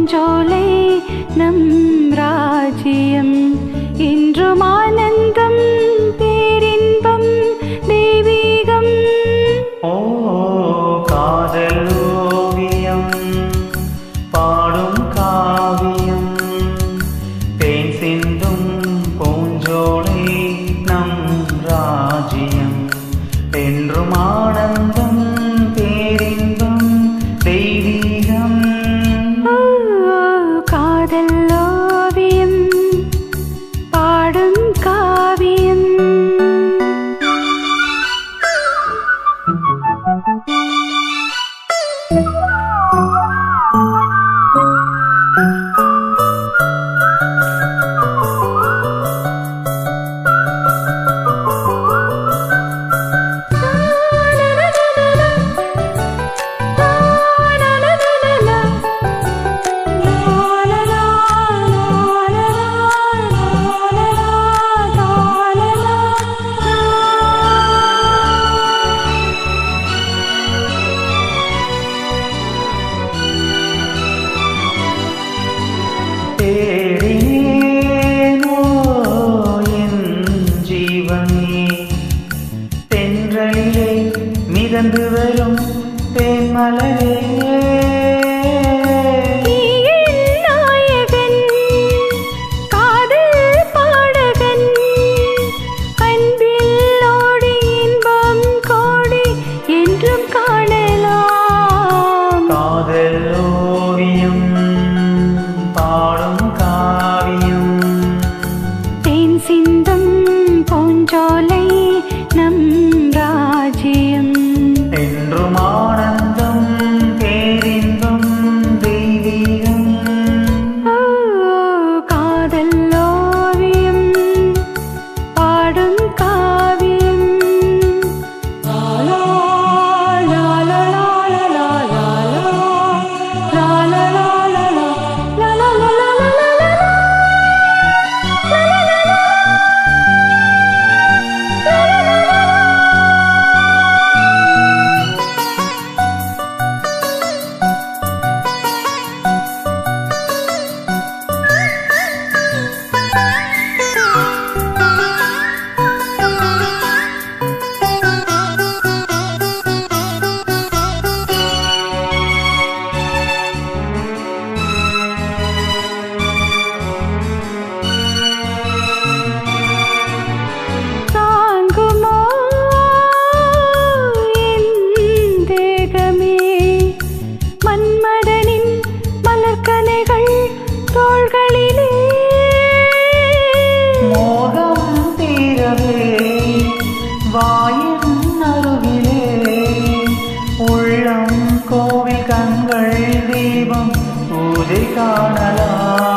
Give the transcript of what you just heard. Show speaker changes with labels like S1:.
S1: பூஞ்சோலை நம் ராஜ்யம் இன்றும் ஆனந்தம் பேரின்பம் தெய்வீகம்.
S2: ஓ காதல் ஓவியம் பாடும் காவியம் தேன் சிந்தும் பூஞ்சோலை நம் ராஜ்யம் என்றும் ஆனந்தம் பேரின்பம் தெய்வீகம்.
S1: காதல் ஓவியம் பாடும் காவியம்.
S2: தேடினேனோ என் ஜீவனே தென்றலிலே மிதந்து வரும் தேன்மலரே.
S1: சிந்தும் பூஞ்சோலை நம் ராஜ்யம்
S2: என்றும் ஆனந்தம் பேரின்பம் தெய்வீகம்.
S1: காதல் ஓவியம் பாடும் காவியம்.
S2: மோகம் தீரவே வாயின் அருகிலே உள்ளம் கோவில் கண்கள் தீபம் பூஜை காணலாம்.